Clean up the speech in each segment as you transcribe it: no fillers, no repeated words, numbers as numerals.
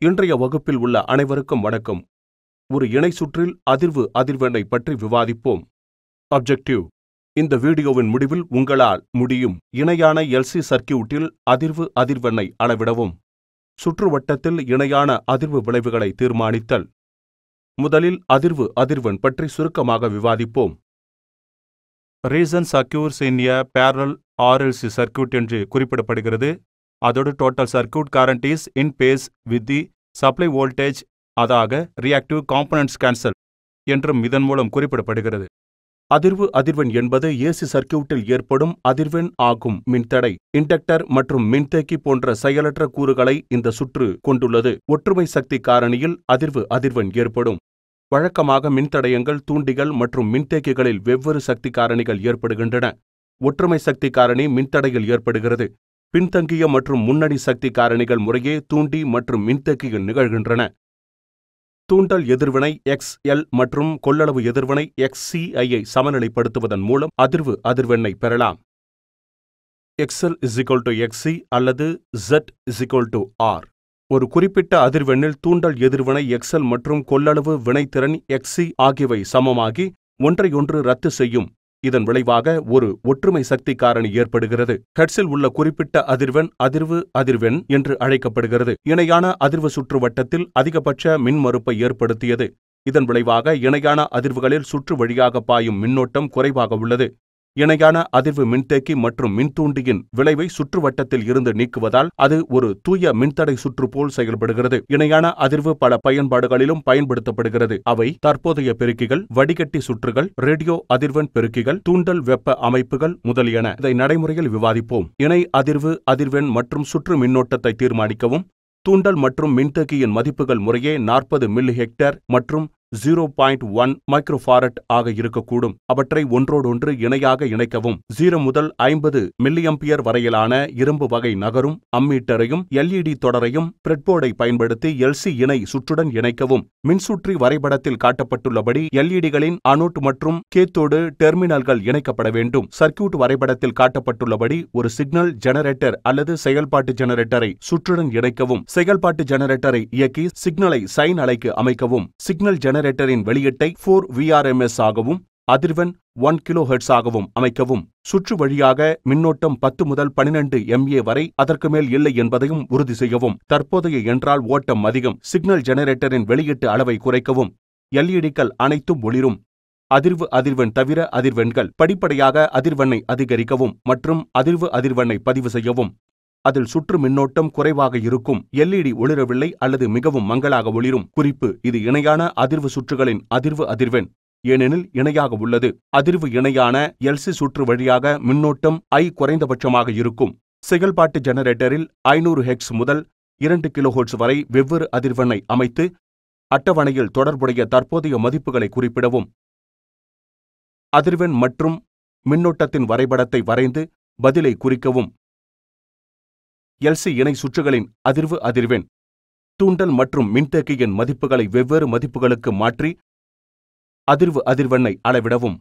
இன்றைய வகுப்பில் உள்ள அனைவருக்கும் வணக்கம். ஒரு இணை சுற்றில் அதிர்வு அதிர்வெண்ணை பற்றி விவாதிப்போம். அப்ஜெக்டிவ்: இந்த வீடியோவின் முடிவில் உங்களால் முடியும் இணையான எல்சி சர்க்கியூட்டில் அதிர்வு அதிர்வெண்ணை அளவிடவும். சுற்றுவட்டத்தில் இணையான அதிர்வு விளைவுகளை தீர்மானித்தல். முதலில் அதிர்வு அதிர்வெண் பற்றி சுருக்கமாக விவாதிப்போம். Reason circuits in a parallel RLC circuit என்று குறிப்பிடப்படுகிறது. அதோடு total circuit current is in phase with the supply voltage, அதாக ரியாக்டிவ் காம்பனன்ட்ஸ் கேன்சல் என்றும் இதன் மூலம் குறிப்பிடப்படுகிறது. அதிர்வு அதிர்வெண் என்பது ஏசி சர்க்யூட்டில் ஏற்படும் அதிர்வெண் ஆகும். மின்தடை, இண்டக்டர் மற்றும் மின்தேக்கி போன்ற செயலற்ற கூறுகளை இந்த சுற்று கொண்டுள்ளது. ஒற்றுமை சக்தி காரணியில் அதிர்வு அதிர்வெண் ஏற்படும். வழக்கமாக மின்தடையங்கள், தூண்டிகள் மற்றும் மின்தேக்கிகளில் வெவ்வேறு சக்தி காரணிகள் ஏற்படுகின்றன. ஒற்றுமை சக்தி காரணி மின்தடையில் ஏற்படுகிறது. பின்தங்கிய மற்றும் முன்னணி சக்தி காரணிகள் முறையே தூண்டி மற்றும் மின்தேக்கியில் நிகழ்கின்றன. தூண்டல் எதிர்வினை XL மற்றும் கொள்ளளவு எதிர்வினை XC-ஐ சமநிலைப்படுத்துவதன் மூலம் அதிர்வு அதிர்வெண்ணை பெறலாம். XL XC அல்லது Z R. ஒரு குறிப்பிட்ட அதிர்வெண்ணில் தூண்டல் எதிர்வினை XL மற்றும் கொள்ளளவு வினைத்திறன் XC ஆகியவை சமமாகி ஒன்றையொன்று ரத்து செய்யும். இதன் விளைவாக ஒரு ஒற்றுமை சக்தி காரணி ஏற்படுகிறது. ஹெர்ட்ஸில் உள்ள குறிப்பிட்ட அதிர்வெண் அதிர்வு அதிர்வெண் என்று அழைக்கப்படுகிறது. இணையான அதிர்வு சுற்றுவட்டத்தில் அதிகபட்ச மின்மறுப்பை ஏற்படுத்தியது. இதன் விளைவாக இணையான அதிர்வுகளில் சுற்று வழியாக பாயும் மின்னோட்டம் குறைவாக உள்ளது. இணையான அதிர்வு மின்தேக்கி மற்றும் மின்தூண்டியின் விளைவை சுற்றுவட்டத்தில் இருந்து நீக்குவதால் அது ஒரு தூய மின்தடை சுற்று போல் செயல்படுகிறது. இணையான அதிர்வு பல பயன்பாடுகளிலும் பயன்படுத்தப்படுகிறது. அவை தற்போதைய பெருக்கிகள், வடிகட்டி சுற்றுகள், ரேடியோ அதிர்வெண் பெருக்கிகள், தூண்டல் வெப்ப அமைப்புகள் முதலியன. இதை நடைமுறையில் விவாதிப்போம். இணை அதிர்வு அதிர்வெண் மற்றும் சுற்று மின்னோட்டத்தை தீர்மானிக்கவும். தூண்டல் மற்றும் மின்தேக்கியின் மதிப்புகள் முறையே 40 மில்லி ஹெக்டேர் மற்றும் 0.1 மைக்ரோஃபாரட் ஆக இருக்கக்கூடும். அவற்றை ஒன்றோடொன்று இணையாக இணைக்கவும். 0 முதல் 50 மில்லியம்பியர் வரையிலான இரும்பு வகை நகரும் அம்மீட்டரையும் LED தொடரையும் பிரெட்போர்டை பயன்படுத்தி LC இணை சுற்றுடன் இணைக்கவும். மின்சுற்றி வரைபடத்தில் காட்டப்பட்டுள்ளபடி LEDகளின் அனோட் மற்றும் கேத்தோடு டெர்மினல்கள் இணைக்கப்பட வேண்டும். சர்க்யூட் வரைபடத்தில் காட்டப்பட்டுள்ளபடி ஒரு சிக்னல் ஜெனரேட்டர் அல்லது செயல்பாட்டு ஜெனரேட்டரை சுற்றுடன் இணைக்கவும். செயல்பாட்டு ஜெனரேட்டரை இயக்கி சிக்னலை சைன் அலைக்கு அமைக்கவும். சிக்னல் ஜெனரேட்டரின் வெளியீட்டை 4 VRMS ஆகவும் அதிர்வெண் 1 kHz ஆகவும் அமைக்கவும். சுற்று வழியாக மின்னோட்டம் 10 முதல் 12 MA வரை அதற்கு மேல் இல்லை என்பதையும் உறுதி செய்யவும். தற்போதைய என்றால் ஓட்டம் அதிகம். சிக்னல் ஜெனரேட்டரின் வெளியீட்டு அளவை குறைக்கவும். LEDக்கள் அனைத்தும் ஒளிரும். அதிர்வு அதிர்வெண் தவிர அதிர்வெண்கள் படிப்படியாக அதிர்வெண்ணை அதிகரிக்கவும் மற்றும் அதிர்வு அதிர்வெண்ணை பதிவு செய்யவும். அதில் சுற்று மின்னோட்டம் குறைவாக இருக்கும். LED ஒளிரவில்லை அல்லது மிகவும் மங்கலாக ஒளிரும். குறிப்பு: இது இணையான அதிர்வு சுற்றுகளின் அதிர்வு அதிர்வெண், ஏனெனில் இணையாக உள்ளது. அதிர்வு இணையான LC சுற்று வழியாக மின்னோட்டம் I குறைந்தபட்சமாக இருக்கும். செயல்பாட்டு ஜெனரேட்டரில் 500 Hz முதல் 2 kHz வரை வெவ்வேறு அதிர்வெண்ணை அமைத்து அட்டவணையில் தொடர்புடைய தற்போதைய மதிப்புகளை குறிப்பிடவும். அதிர்வெண் மற்றும் மின்னோட்டத்தின் வரைபடத்தை வரைந்து பதிலை குறிக்கவும். LC இணை சுற்றுகளின் அதிர்வு அதிர்வெண், தூண்டல் மற்றும் மின்தேக்கியின் மதிப்புகளை வெவ்வேறு மதிப்புகளுக்கு மாற்றி அதிர்வு அதிர்வெண்ணை அளவிடவும்.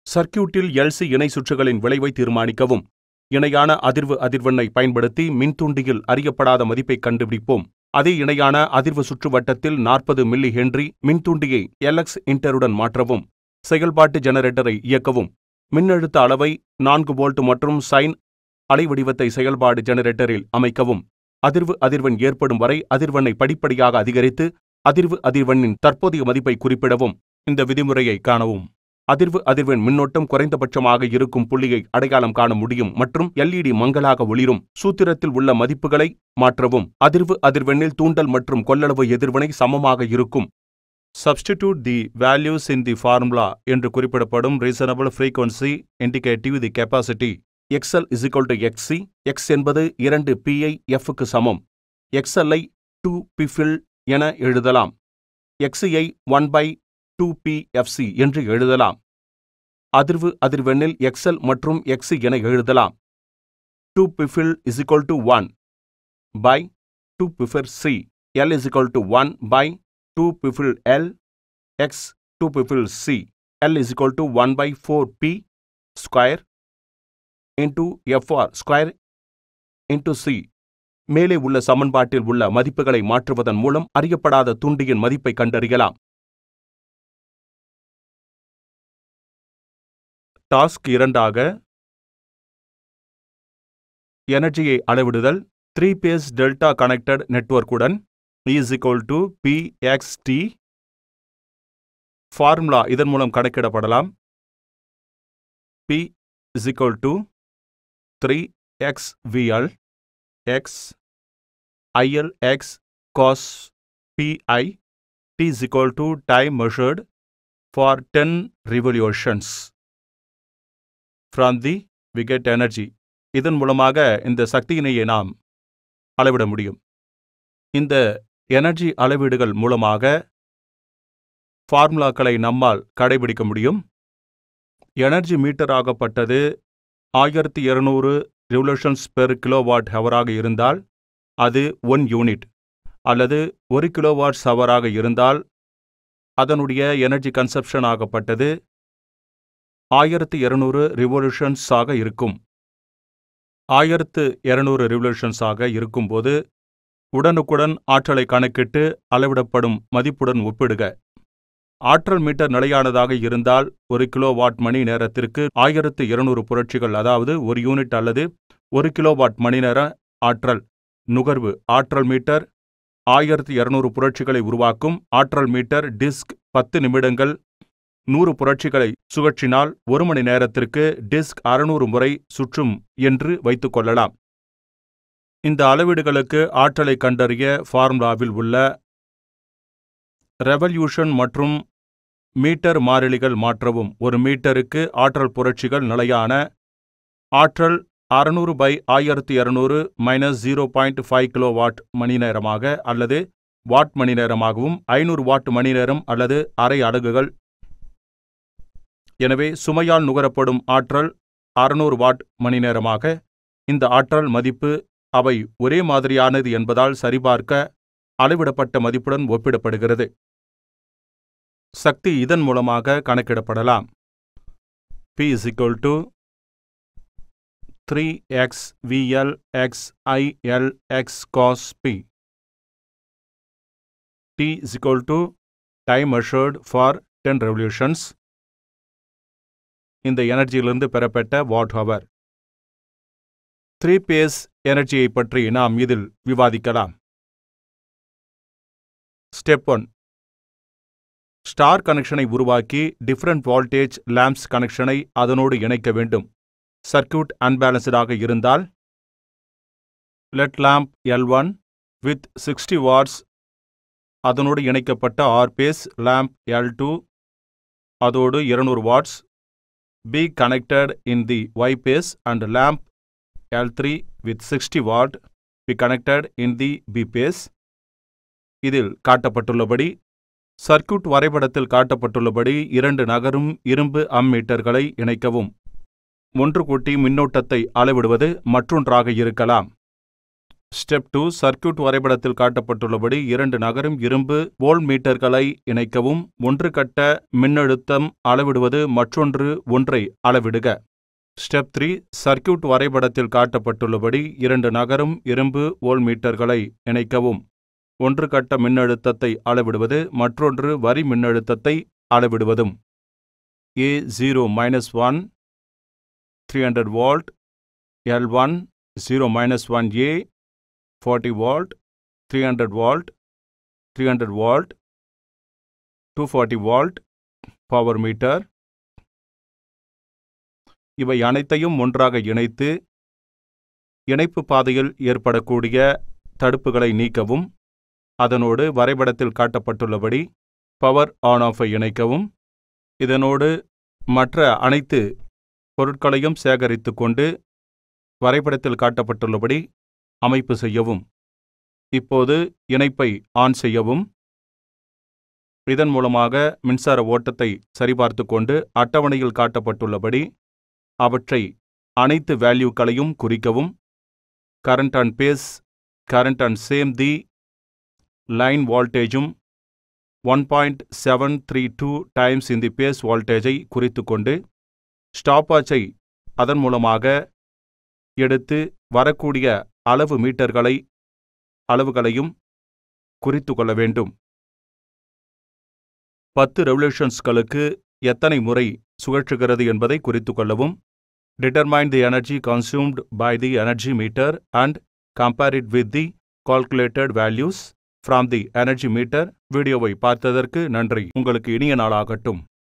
சர்க்யூட்டில் LC இணை சுற்றுகளின் விளைவை தீர்மானிக்கவும். இணையான அதிர்வு அதிர்வெண்ணை பயன்படுத்தி மின்தூண்டியில் அறியப்படாத மதிப்பை கண்டுபிடிப்போம். அதே இணையான அதிர்வு சுற்றுவட்டத்தில் 40 மில்லி ஹென்றி மின்தூண்டியை LX இன்டருடன் மாற்றவும். செயல்பாட்டு ஜெனரேட்டரை இயக்கவும். மின்னழுத்த அளவை 4 வோல்ட் மற்றும் சைன் அலைவடிவத்தை செயல்பாடு ஜெனரேட்டரில் அமைக்கவும். அதிர்வு அதிர்வெண் ஏற்படும் வரை அதிர்வெண்ணை படிப்படியாக அதிகரித்து அதிர்வு அதிர்வெண்ணின் தற்போதைய மதிப்பை குறிப்பிடவும். இந்த விதிமுறையை காணவும். அதிர்வு அதிர்வெண் மின்னோட்டம் குறைந்தபட்சமாக இருக்கும் புள்ளியை அடையாளம் காண முடியும் மற்றும் LED மங்கலாக ஒளிரும். சூத்திரத்தில் உள்ள மதிப்புகளை மாற்றவும். அதிர்வு அதிர்வெண்ணில் தூண்டல் மற்றும் கொள்ளளவு எதிர்வினை சமமாக இருக்கும். Substitute the values in the formula என்று குறிப்பிடப்படும் reasonable frequency indicative the capacity. XL XC. X என்பது 2 PI Fக்கு சமம். XL ஐ 2 Pfil என எழுதலாம். XC ஐ 1/2 PFC என்று எழுதலாம். அதிர்வு அதிர்வெண்ணில் XL மற்றும் XC என எழுதலாம். 2 Pfil 1/2 Pfil C. L 1/2 Pfil L x 2 Pfil C. L 1/4 P square into FR square into C. மேலே உள்ள சமன்பாட்டில் உள்ள மதிப்புகளை மாற்றுவதன் மூலம் அறியப்படாத தூண்டியின் மதிப்பை கண்டறியலாம். டாஸ்க் 2ஆக எனர்ஜியை அளவிடுதல் 3 பேஸ் டெல்டா கனெக்டட் நெட்வொர்க்குடன் is equal to PXT. Formula இதன் மூலம் கணக்கிடப்படலாம். P is equal to 3XVL X IL X cos PI. T is equal to time measured for 10 revolutions. From the we get energy. இதன் மூலமாக இந்த சக்தியினையை நாம் அளவிட முடியும். இந்த எனர்ஜி அளவீடுகள் மூலமாக ஃபார்முலாக்களை நம்மால் கடைபிடிக்க முடியும். எனர்ஜி மீட்டர் ஆகப்பட்டது 1200 ரெவல்யூஷன்ஸ் பெர் கிலோவாட் ஹவராக இருந்தால் அது 1 யூனிட், அல்லது 1 கிலோவாட் ஹவராக இருந்தால் அதனுடைய எனர்ஜி கன்சப்ஷன் ஆகப்பட்டது 1200 ரெவல்யூஷன்ஸ் ஆக இருக்கும். 1200 ரெவல்யூஷன்ஸ் ஆக இருக்கும்போது உடனுக்குடன் ஆற்றலை கணக்கிட்டு அளவிடப்படும் மதிப்புடன் ஒப்பிடுக. ஆற்றல் மீட்டர் நிலையானதாக இருந்தால் 1 கிலோவாட் மணி நேரத்திற்கு 1200 புரட்சிகள், அதாவது 1 யூனிட் அல்லது 1 கிலோவாட் மணி நேர ஆற்றல் நுகர்வு. ஆற்றல் மீட்டர் 1200 புரட்சிகளை உருவாக்கும். ஆற்றல் மீட்டர் டிஸ்க் 10 நிமிடங்கள் 100 புரட்சிகளை சுழற்றினால் 1 மணி நேரத்திற்கு டிஸ்க் 600 முறை சுற்றும் என்று வைத்துக் கொள்ளலாம். இந்த அளவீடுகளுக்கு ஆற்றலை கண்டறிய ஃபார்முலாவில் உள்ள ரெவல்யூஷன் மற்றும் மீட்டர் மாறிலிகள் மாற்றவும். ஒரு மீட்டருக்கு ஆற்றல் புரட்சிகள் நிலையான ஆற்றல் 600/1200 மைனஸ் 0.5 கிலோவாட் மணி நேரமாக அல்லது வாட் மணி நேரமாகவும் 500 வாட் மணி நேரம் அல்லது அரை அலகுகள். எனவே சுமையால் நுகரப்படும் ஆற்றல் 600 வாட் மணி நேரமாக. இந்த ஆற்றல் மதிப்பு அவை ஒரே மாதிரியானது என்பதால் சரிபார்க்க அளவிடப்பட்ட மதிப்புடன் ஒப்பிடப்படுகிறது. சக்தி இதன் மூலமாக கணக்கிடப்படலாம். P is equal to 3XVL X IL X cos P. T is equal to time measured for 10 revolutions. இந்த எனர்ஜியிலிருந்து பெறப்பட்ட வாட் ஹவர். 3 பேஸ் எனர்ஜியை பற்றி நாம் இதில் விவாதிக்கலாம். ஸ்டெப் 1. ஸ்டார் கனெக்ஷனை உருவாக்கி டிஃபரண்ட் வோல்டேஜ் லேம்ப்ஸ் கனெக்ஷனை அதனோடு இணைக்க வேண்டும். சர்க்யூட் அன்பேலன்ஸ்டாக இருந்தால் let lamp L1 with 60 watts அதனோடு இணைக்கப்பட்ட R பேஸ் லேம்ப் L2 அதோடு 200 watts be connected in the Y phase and lamp L3 with 60 watt be connected in the B phase. இதில் காட்டப்பட்டுள்ளபடி சர்க்யூட் வரைபடத்தில் காட்டப்பட்டுள்ளபடி 2 நகரும் இரும்பு அம்மீட்டர்களை இணைக்கவும். ஒன்று கூட்டி மின்னோட்டத்தை அளவிடுவது மற்றொன்றாக இருக்கலாம். ஸ்டெப் 2. சர்க்யூட் வரைபடத்தில் காட்டப்பட்டுள்ளபடி 2 நகரும் இரும்பு வோல்ட்மீட்டர்களை இணைக்கவும். ஒன்று கட்ட மின்னழுத்தம் அளவிடுவது மற்றொன்று ஒன்றை அளவிடுக. ஸ்டெப் 3. சர்க்யூட் வரைபடத்தில் காட்டப்பட்டுள்ளபடி 2 நகரும் இரும்பு வோல்ட்மீட்டர்களை இணைக்கவும். ஒன்று கட்ட மின்னழுத்தத்தை அளவிடுவது மற்றொன்று வரி மின்னழுத்தத்தை அளவிடுவதும். A0-1 300 volt, L1 0-1A 40 volt, 300 volt, 300 volt, 240 volt, power meter. இவை அனைத்தையும் ஒன்றாக இணைத்து இணைப்பு பாதையில் ஏற்படக்கூடிய தடுப்புகளை நீக்கவும். அதனோடு வரைபடத்தில் காட்டப்பட்டுள்ளபடி பவர் ஆன் ஆஃபை இணைக்கவும். இதனோடு மற்ற அனைத்து பொருட்களையும் சேகரித்து கொண்டு வரைபடத்தில் காட்டப்பட்டுள்ளபடி அமைப்பு செய்யவும். இப்போது இணைப்பை ஆன் செய்யவும். இதன் மூலமாக மின்சார ஓட்டத்தை சரிபார்த்து கொண்டு அட்டவணையில் காட்டப்பட்டுள்ளபடி அவற்றை அனைத்து வேல்யூக்களையும் குறிக்கவும். Current and phase, current and same the line வோல்டேஜும் 1.732 டைம்ஸ் இந்த பேஸ் வோல்டேஜை குறித்து கொண்டு ஸ்டாப் வாட்சை அதன் மூலமாக எடுத்து வரக்கூடிய அளவுகளையும் குறித்து கொள்ள வேண்டும். 10 ரெவல்யூஷன்ஸ்களுக்கு எத்தனை முறை சுழற்றுகிறது என்பதை குறித்து கொள்ளவும். Determine the energy consumed by the energy meter and compare it with the calculated values from the energy meter. வீடியோவை பார்த்ததற்கு நன்றி. உங்களுக்கு இனிய நாளாகட்டும்.